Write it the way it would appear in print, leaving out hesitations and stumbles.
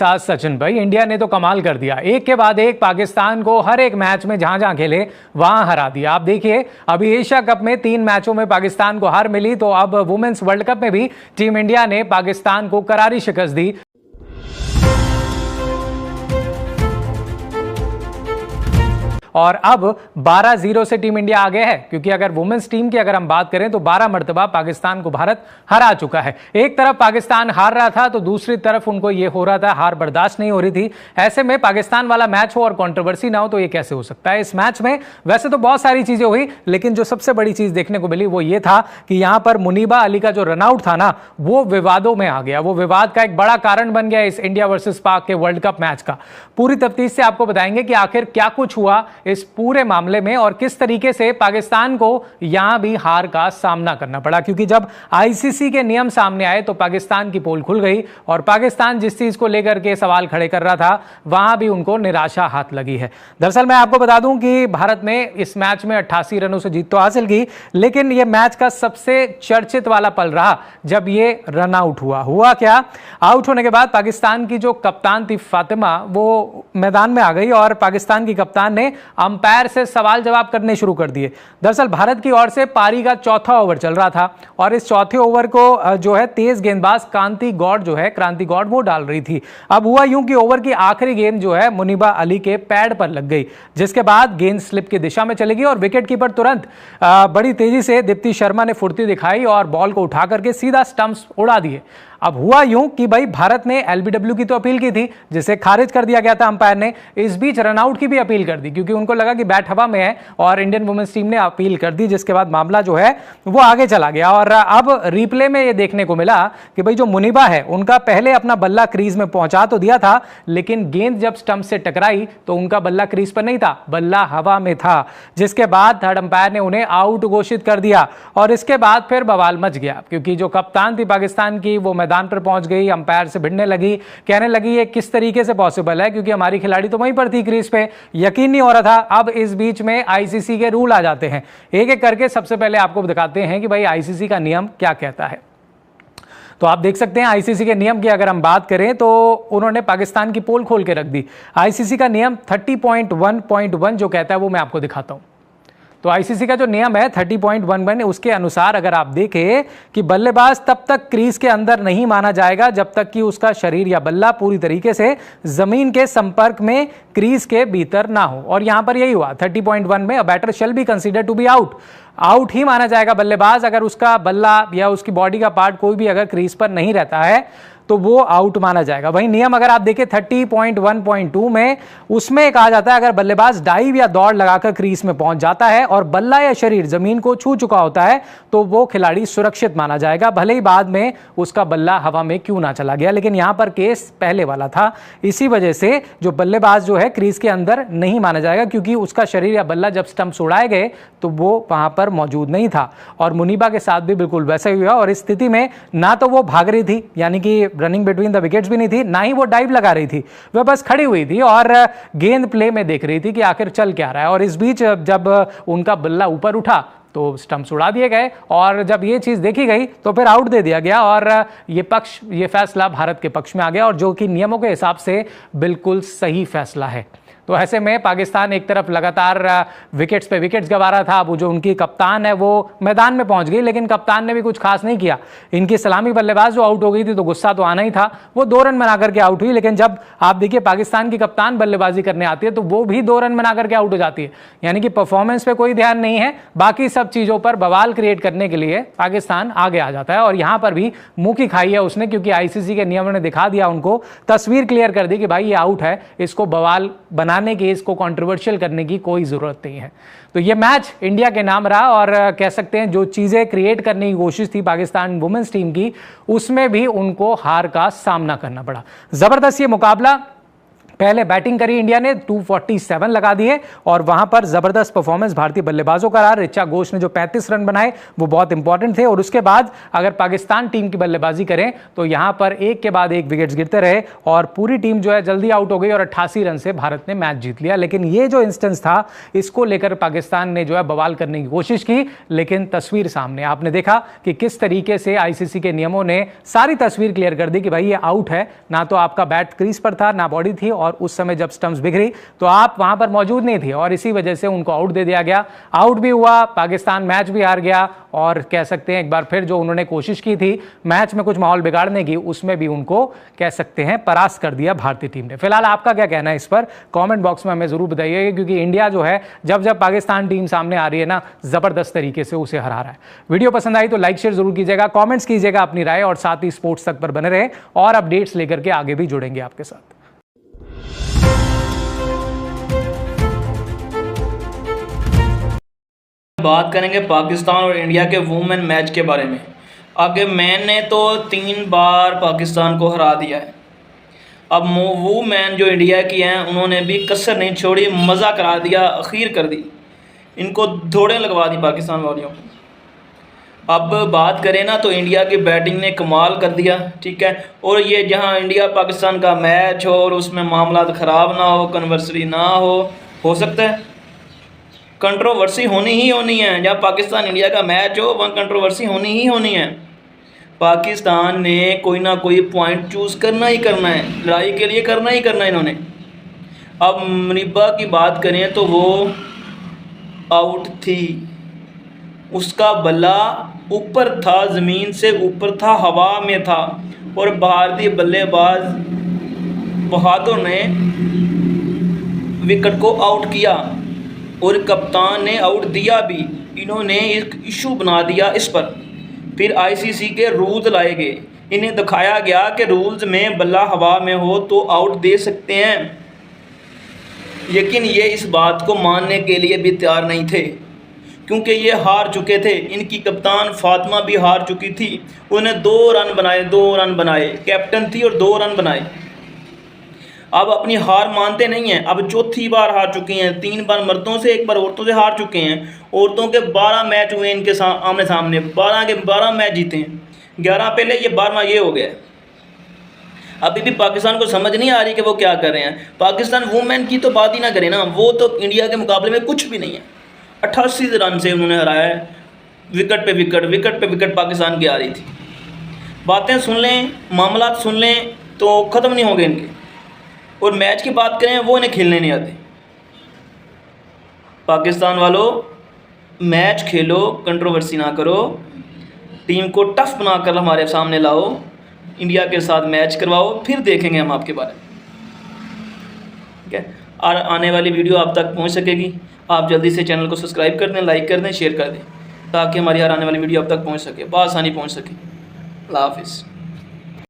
साथ सचिन भाई, इंडिया ने तो कमाल कर दिया, एक के बाद एक पाकिस्तान को हर एक मैच में जहां जहां खेले वहां हरा दिया। आप देखिए अभी एशिया कप में 3 मैचों में पाकिस्तान को हार मिली, तो अब वुमेन्स वर्ल्ड कप में भी टीम इंडिया ने पाकिस्तान को करारी शिकस्त दी। और अब 12-0 से टीम इंडिया आगे है, क्योंकि अगर वुमेन्स टीम की अगर हम बात करें तो 12 मर्तबा पाकिस्तान को भारत हरा चुका है। एक तरफ पाकिस्तान हार रहा था तो दूसरी तरफ उनको यह हो रहा था, हार बर्दाश्त नहीं हो रही थी। ऐसे में पाकिस्तान वाला मैच हो और कंट्रोवर्सी ना हो तो यह कैसे हो सकता है। इस मैच में वैसे तो बहुत सारी चीजें हुई, लेकिन जो सबसे बड़ी चीज देखने को मिली वो ये था कि यहां पर मुनीबा अली का जो रनआउट था ना, वो विवादों में आ गया। वो विवाद का एक बड़ा कारण बन गया इस इंडिया वर्सेस पाक के वर्ल्ड कप मैच का। पूरी तफ्तीश से आपको बताएंगे कि आखिर क्या कुछ हुआ इस पूरे मामले में और किस तरीके से पाकिस्तान को यहां भी हार का सामना करना पड़ा, क्योंकि जब आईसीसी के नियम सामने आए तो पाकिस्तान की पोल खुल गई और पाकिस्तान जिस चीज को लेकर के सवाल खड़े कर रहा था वहां भी उनको निराशा हाथ लगी है। दरअसल मैं आपको बता दूं कि भारत ने इस मैच में 88 रनों से जीत तो हासिल की, लेकिन यह मैच का सबसे चर्चित वाला पल रहा जब यह रन आउट हुआ क्या, आउट होने के बाद पाकिस्तान की जो कप्तान थी फातिमा, वो मैदान में आ गई और पाकिस्तान की कप्तान ने अंपायर से सवाल जवाब करने शुरू कर दिए। दरअसल भारत की ओर से पारी का चौथा ओवर चल रहा था और इस चौथे ओवर को जो है तेज गेंदबाज क्रांति गौड़ वो डाल रही थी। अब हुआ यूं कि ओवर की आखिरी गेंद जो है मुनीबा अली के पैड पर लग गई, जिसके बाद गेंद स्लिप की दिशा में चली गई और विकेट कीपर तुरंत बड़ी तेजी से दीप्ति शर्मा ने फुर्ती दिखाई और बॉल को उठा करके सीधा स्टंप्स उड़ा दिए। अब हुआ यूं कि भाई भारत ने एलबीडब्ल्यू की तो अपील की थी, जिसे खारिज कर दिया गया था अंपायर ने। इस बीच रनआउट की भी अपील कर दी, क्योंकि उनको लगा कि बैट हवा में है और इंडियन वुमेन्स टीम ने अपील कर दी, जिसके बाद मामला जो है वो आगे चला गया। और अब रिप्ले में ये देखने को मिला कि भाई जो मुनीबा है उनका पहले अपना बल्ला क्रीज में पहुंचा तो दिया था, लेकिन गेंद जब स्टंप से टकराई तो उनका बल्ला क्रीज पर नहीं था, बल्ला हवा में था, जिसके बाद थर्ड अंपायर ने उन्हें आउट घोषित कर दिया। और इसके बाद फिर बवाल मच गया, क्योंकि जो कप्तान थी पाकिस्तान की वो मैदान पर पहुंच गई, अंपायर से भिड़ने लगी, कहने लगी ये किस तरीके से पॉसिबल है, क्योंकि हमारी खिलाड़ी तो वहीं पर थी क्रीज पे, यकीन नहीं हो रहा था। अब इस बीच में आईसीसी के रूल आ जाते हैं, एक एक करके सबसे पहले आपको दिखाते हैं कि भाई आईसीसी का नियम क्या कहता है। तो आप देख सकते हैं आईसीसी के नियम की अगर हम बात करें तो उन्होंने पाकिस्तान की पोल खोल के रख दी। आईसीसी का नियम 30.1.1 जो कहता है वो मैं आपको दिखाता हूं। तो आईसीसी का जो नियम है 30.11 उसके अनुसार अगर आप देखें कि बल्लेबाज तब तक क्रीज के अंदर नहीं माना जाएगा जब तक कि उसका शरीर या बल्ला पूरी तरीके से जमीन के संपर्क में क्रीज के भीतर ना हो। और यहां पर यही हुआ 30.1 में, a batter shall be consider to be out ही माना जाएगा बल्लेबाज अगर उसका बल्ला या उसकी बॉडी का पार्ट कोई भी अगर क्रीज पर नहीं रहता है तो वो आउट माना जाएगा। वही नियम अगर आप देखें 30.1.2 में, उसमें कहा जाता है अगर बल्लेबाज डाइव या दौड़ लगाकर क्रीज में पहुंच जाता है और बल्ला या शरीर जमीन को छू चुका होता है तो वो खिलाड़ी सुरक्षित माना जाएगा, भले ही बाद में उसका बल्ला हवा में क्यों ना चला गया। लेकिन यहां पर केस पहले वाला था, इसी वजह से जो बल्लेबाज जो है क्रीज के अंदर नहीं माना जाएगा, क्योंकि उसका शरीर या बल्ला जब स्टंप्स उड़ाए गए तो वो वहां पर मौजूद नहीं था। और मुनीबा के साथ भी बिल्कुल वैसा ही हुआ। और इस स्थिति में ना तो वो भाग रही थी, यानी कि रनिंग बिटवीन द विकेट्स भी नहीं थी, ना ही वो डाइव लगा रही थी, वह बस खड़ी हुई थी और गेंद प्ले में देख रही थी कि आखिर चल क्या रहा है। और इस बीच जब उनका बल्ला ऊपर उठा तो स्टंप्स उड़ा दिए गए और जब ये चीज देखी गई तो फिर आउट दे दिया गया और ये फैसला भारत के पक्ष में आ गया, और जो कि नियमों के हिसाब से बिल्कुल सही फैसला है। तो ऐसे में पाकिस्तान एक तरफ लगातार विकेट्स पे विकेट्स गंवा रहा था। वो जो उनकी कप्तान है वो मैदान में पहुंच गई, लेकिन कप्तान ने भी कुछ खास नहीं किया। इनकी सलामी बल्लेबाज जो आउट हो गई थी तो गुस्सा तो आना ही था, वो 2 रन बना करके आउट हुई। लेकिन जब आप देखिए पाकिस्तान की कप्तान बल्लेबाजी करने आती है तो वो भी 2 रन बना करके आउट हो जाती है, यानी कि परफॉर्मेंस पे कोई ध्यान नहीं है, बाकी सब चीजों पर बवाल क्रिएट करने के लिए पाकिस्तान आगे आ जाता है। और यहां पर भी मुंह की खाई है उसने, क्योंकि आईसीसी के नियमों ने दिखा दिया उनको, तस्वीर क्लियर कर दी कि भाई ये आउट है, इसको बवाल बनाने की, इसको कंट्रोवर्शियल करने की कोई जरूरत नहीं है। तो ये मैच इंडिया के नाम रहा और कह सकते हैं जो चीजें क्रिएट करने की कोशिश थी पाकिस्तान वुमेन्स टीम की, उसमें भी उनको हार का सामना करना पड़ा। जबरदस्त ये मुकाबला पहले बैटिंग करी इंडिया ने, 247 लगा दिए और वहां पर जबरदस्त परफॉर्मेंस भारतीय बल्लेबाजों का रहा। ऋचा घोष ने जो 35 रन बनाए वो बहुत इंपॉर्टेंट थे। और उसके बाद अगर पाकिस्तान टीम की बल्लेबाजी करें तो यहां पर एक के बाद एक विकेट्स गिरते रहे और पूरी टीम जो है जल्दी आउट हो गई और 88 रन से भारत ने मैच जीत लिया। लेकिन ये जो इंस्टेंस था, इसको लेकर पाकिस्तान ने जो है बवाल करने की कोशिश की, लेकिन तस्वीर सामने आपने देखा कि किस तरीके से आईसीसी के नियमों ने सारी तस्वीर क्लियर कर दी कि भाई ये आउट है। ना तो आपका बैट क्रीज पर था, ना बॉडी थी, और उस समय जब स्टंप्स बिखरी तो आप वहां पर मौजूद नहीं थे और इसी वजह से उनको आउट दे दिया गया। आउट भी हुआ, पाकिस्तान मैच भी हार गया और कह सकते हैं एक बार फिर जो उन्होंने कोशिश की थी मैच में कुछ माहौल बिगाड़ने की, उसमें भी उनको कह सकते हैं परास्त कर दिया भारतीय टीम ने। फिलहाल आपका क्या कहना है इस पर, कमेंट बॉक्स में हमें जरूर बताइएगा, क्योंकि इंडिया जो है जब जब पाकिस्तान टीम सामने आ रही है ना, जबरदस्त तरीके से उसे हरा रहा है। वीडियो पसंद आई तो लाइक शेयर जरूर कीजिएगा, कमेंट्स कीजिएगा अपनी राय, और साथ ही स्पोर्ट्स तक पर बने रहे और अपडेट्स लेकर के आगे भी जुड़ेंगे आपके साथ। बात करेंगे पाकिस्तान और इंडिया के वुमेन मैच के बारे में। आगे मैंने तो 3 बार पाकिस्तान को हरा दिया है। अब वुमेन जो इंडिया की हैं उन्होंने भी कसर नहीं छोड़ी, मज़ा करा दिया, अखीर कर दी, इनको धोड़े लगवा दी पाकिस्तान वालियों को। अब बात करें ना तो इंडिया की बैटिंग ने कमाल कर दिया, ठीक है। और ये जहां इंडिया पाकिस्तान का मैच हो और उसमें मामला ख़राब ना हो, कन्वर्सरी ना हो सकता है कंट्रोवर्सी होनी ही होनी है। जब पाकिस्तान इंडिया का मैच हो वहाँ कंट्रोवर्सी होनी ही होनी है। पाकिस्तान ने कोई ना कोई पॉइंट चूज़ करना ही करना है, लड़ाई के लिए करना ही करना है इन्होंने। अब मुनीबा की बात करें तो वो आउट थी, उसका बल्ला ऊपर था, ज़मीन से ऊपर था, हवा में था, और भारतीय बल्लेबाज बहादुर ने विकेट को आउट किया और कप्तान ने आउट दिया भी। इन्होंने एक इशू बना दिया इस पर। फिर आईसीसी के रूल्स लाए गए, इन्हें दिखाया गया कि रूल्स में बल्ला हवा में हो तो आउट दे सकते हैं, लेकिन ये इस बात को मानने के लिए भी तैयार नहीं थे, क्योंकि ये हार चुके थे। इनकी कप्तान फातिमा भी हार चुकी थी, उन्हें 2 रन बनाए, कैप्टन थी और 2 रन बनाए। अब अपनी हार मानते नहीं हैं। अब चौथी बार हार चुकी हैं, 3 बार मर्दों से, 1 बार औरतों से हार चुके हैं। औरतों के 12 मैच हुए इनके आमने सामने, 12 के 12 मैच जीते हैं, 11 पहले, ये 12वां ये हो गया। अभी भी पाकिस्तान को समझ नहीं आ रही कि वो क्या कर रहे हैं। पाकिस्तान वुमेन की तो बात ही ना करें ना, वो तो इंडिया के मुकाबले में कुछ भी नहीं है। 88 रन से उन्होंने हराया है, विकेट पे विकेट पाकिस्तान की आ रही थी। बातें सुन लें, मामला सुन लें तो ख़त्म नहीं होंगे इनके। और मैच की बात करें, वो इन्हें खेलने नहीं आते। पाकिस्तान वालों, मैच खेलो, कंट्रोवर्सी ना करो, टीम को टफ बनाकर हमारे सामने लाओ, इंडिया के साथ मैच करवाओ, फिर देखेंगे हम आपके बारे में, ठीक है। और आने वाली वीडियो आप तक पहुंच सकेगी। आप जल्दी से चैनल को सब्सक्राइब कर दें, लाइक कर दें, शेयर कर दें, ताकि हमारी हर आने वाली वीडियो आप तक पहुंच सके, बआसानी पहुंच सके। अल्लाह हाफिज़।